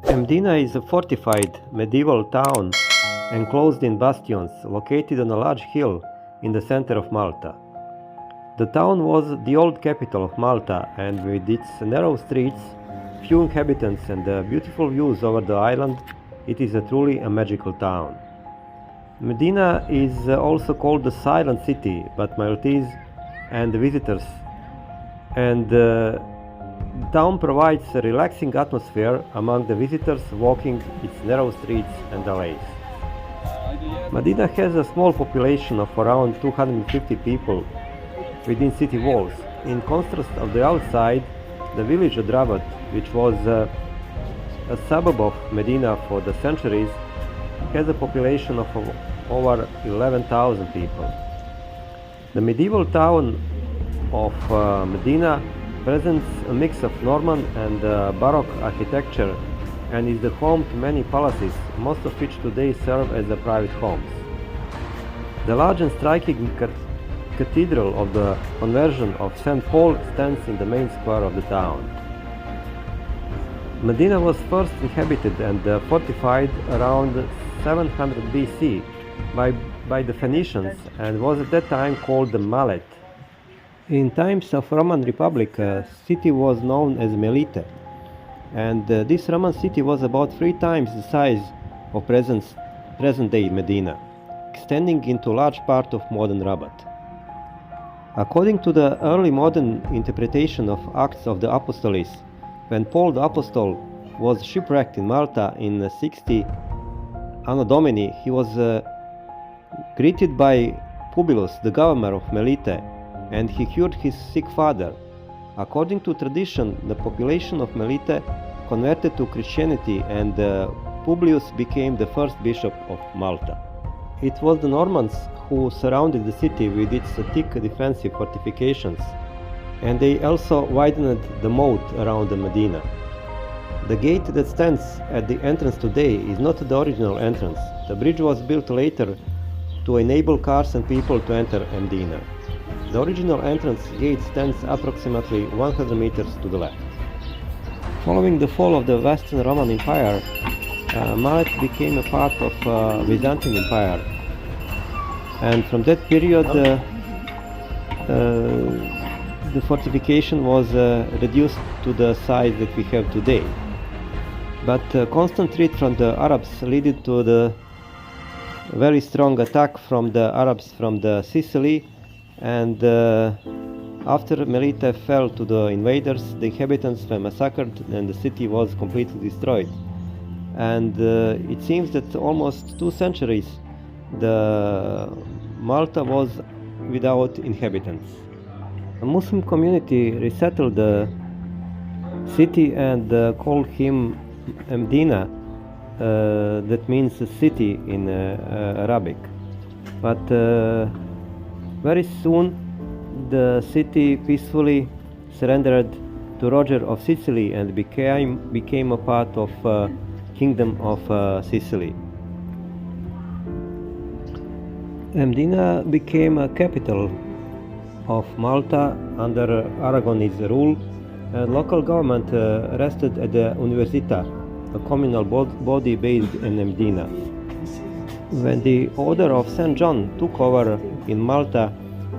Mdina is a fortified medieval town enclosed in bastions located on a large hill in the center of Malta. The town was the old capital of Malta, and with its narrow streets, few inhabitants and beautiful views over the island, it is truly a magical town. Mdina is also called the Silent City by Maltese and visitors, and the town provides a relaxing atmosphere among the visitors walking its narrow streets and alleys. Mdina has a small population of around 250 people within city walls. In contrast of the outside, the village of Rabat, which was a suburb of Mdina for the centuries, has a population of over 11,000 people. The medieval town of Mdina presents a mix of Norman and Baroque architecture and is the home to many palaces, most of which today serve as private homes. The large and striking Cathedral of the Conversion of St. Paul stands in the main square of the town. Mdina was first inhabited and fortified around 700 BC by the Phoenicians and was at that time called the Malta.It. In times of Roman Republic, a city was known as Melite, and this Roman city was about 3 times the size of present-day Mdina, extending into a large part of modern Rabat. According to the early modern interpretation of Acts of the Apostles, when Paul the Apostle was shipwrecked in Malta in 60 Anno Domini, he was greeted by Publius, the governor of Melite, and he cured his sick father. According to tradition, the population of Melite converted to Christianity, and Publius became the first bishop of Malta. It was the Normans who surrounded the city with its thick defensive fortifications, and they also widened the moat around the Mdina. The gate that stands at the entrance today is not the original entrance. The bridge was built later to enable cars and people to enter Mdina. The original entrance gate stands approximately 100 meters to the left. Following the fall of the Western Roman Empire, Malta became a part of Byzantine Empire, and from that period the fortification was reduced to the size that we have today. But constant threat from the Arabs led to the very strong attack from the Arabs from the Sicily, and after Melite fell to the invaders, the inhabitants were massacred and the city was completely destroyed. And it seems that almost 2 centuries the Malta was without inhabitants. A Muslim community resettled the city and called him Mdina, that means city in Arabic. But very soon the city peacefully surrendered to Roger of Sicily and became a part of Kingdom of Sicily. Mdina became a capital of Malta under Aragonese rule, and local government rested at the Università, a communal body based in Mdina. When the Order of St. John took over in Malta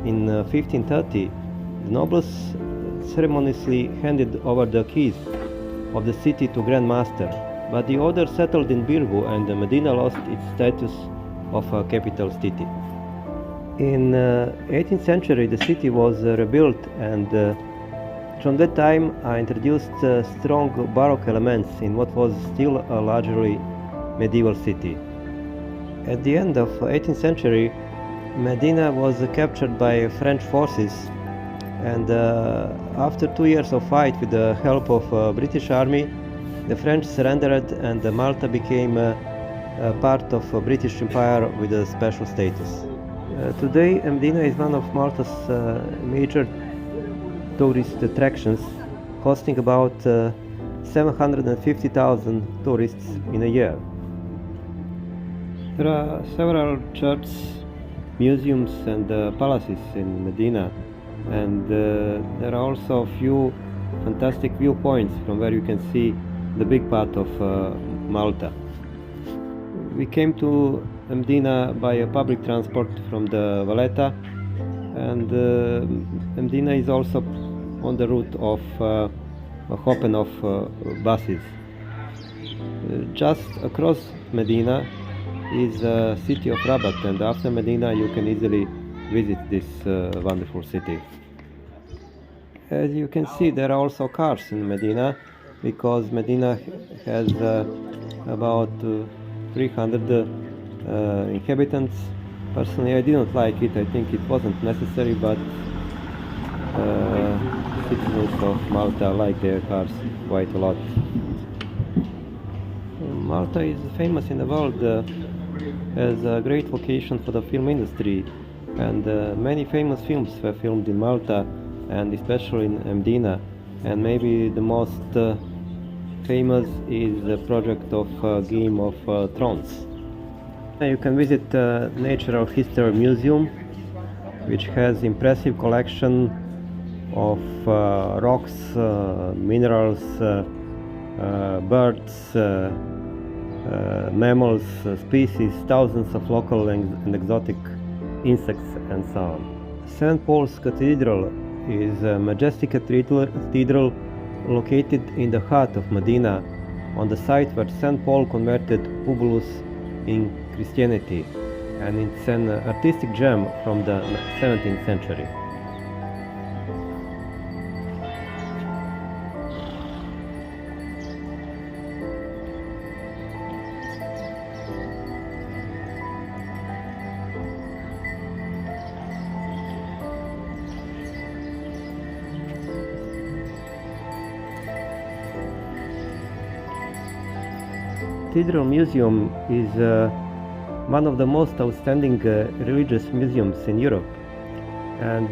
in 1530, the nobles ceremoniously handed over the keys of the city to Grand Master, but the order settled in Birgu and Mdina lost its status of a capital city. In 18th century the city was rebuilt, and from that time I introduced strong Baroque elements in what was still a largely medieval city. At the end of 18th century, Mdina was captured by French forces, and after 2 years of fight with the help of British army, the French surrendered and Malta became a part of British Empire with a special status. Today Mdina is one of Malta's major tourist attractions, hosting about 750,000 tourists in a year. There are several churches, museums and palaces in Mdina, and there are also a few fantastic viewpoints from where you can see the big part of Malta. We came to Mdina by a public transport from the Valletta, and Mdina is also on the route of a hopping of buses. Just across Mdina is a city of Rabat, and after Mdina you can easily visit this wonderful city. As you can see, there are also cars in Mdina, because Mdina has about 300 inhabitants. Personally, I didn't like it. I think it wasn't necessary, but citizens of Malta like their cars quite a lot. Malta is famous in the world as a great location for the film industry, and many famous films were filmed in Malta, and especially in Mdina. And maybe the most famous is the project of Game of Thrones. You can visit Natural History Museum, which has impressive collection of rocks, minerals, birds, mammals, species, thousands of local and exotic insects, and so on. St. Paul's Cathedral is a majestic cathedral located in the heart of Mdina, on the site where St. Paul converted Publius in Christianity, and it's an artistic gem from the 17th century. Cathedral Museum is one of the most outstanding religious museums in Europe, and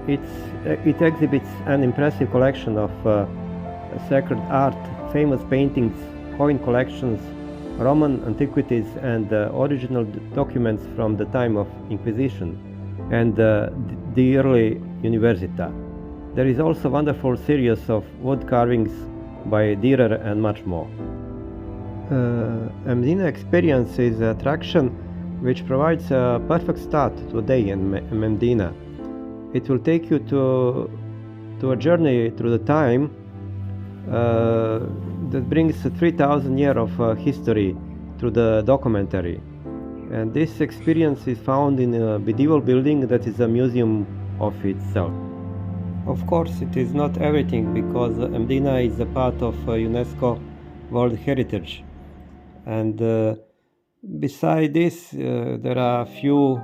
it exhibits an impressive collection of sacred art, famous paintings, coin collections, Roman antiquities, and original documents from the time of Inquisition and the early Università. There is also a wonderful series of wood carvings by Dürer and much more. Mdina Experience is an attraction which provides a perfect start to a day in Mdina. It will take you to a journey through the time that brings 3,000 years of history through the documentary. And this experience is found in a medieval building that is a museum of itself. Of course, it is not everything, because Mdina is a part of UNESCO World Heritage. And beside this, there are a few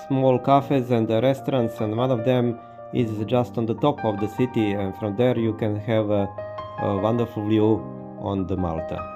small cafes and restaurants, and one of them is just on the top of the city, and from there you can have a wonderful view on the Malta.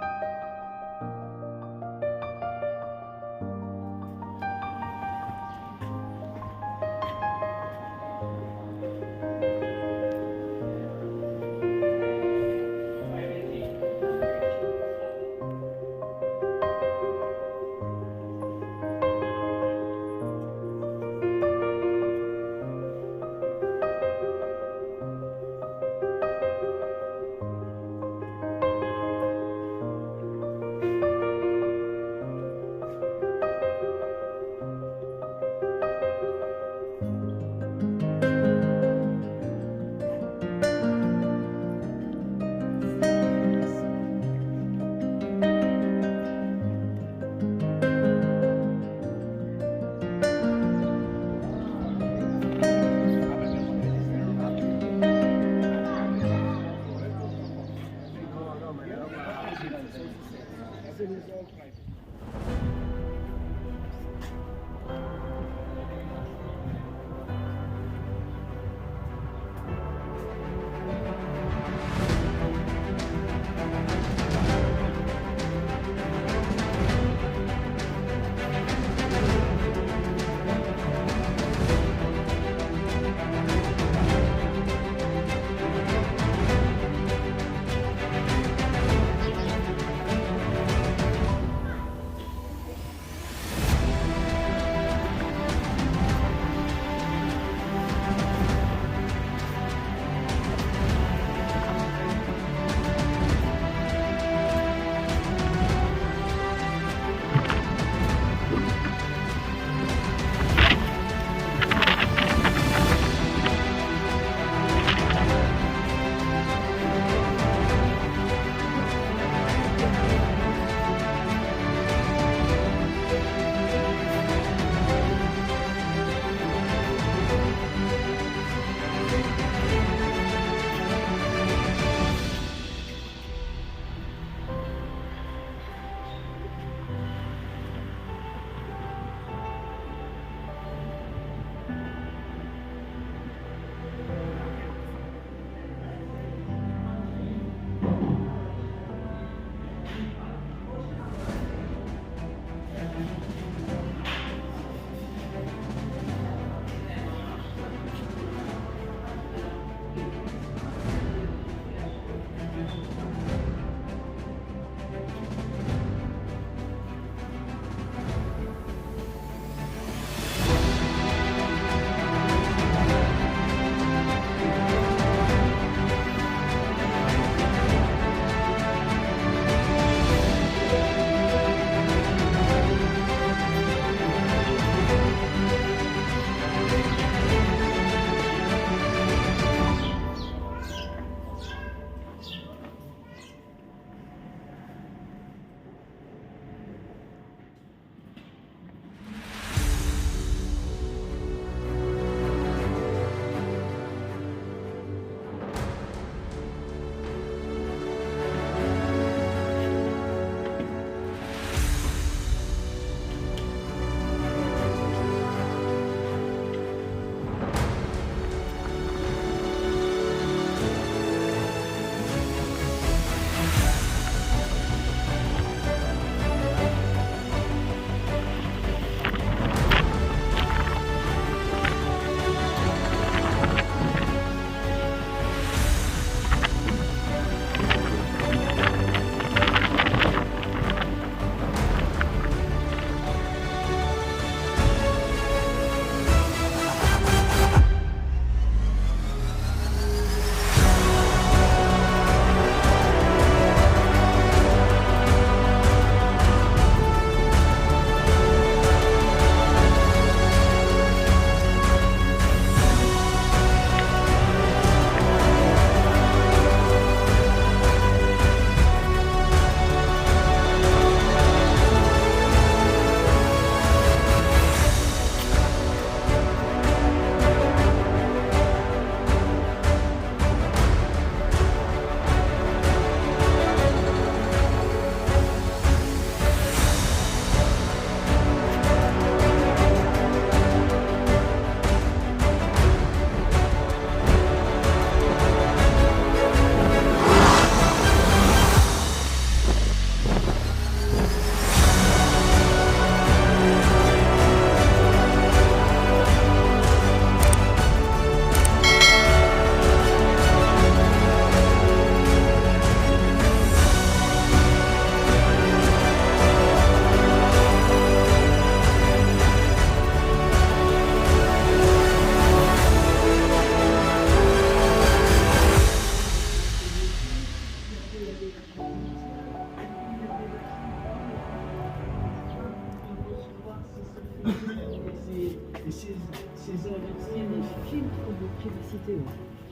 visiter.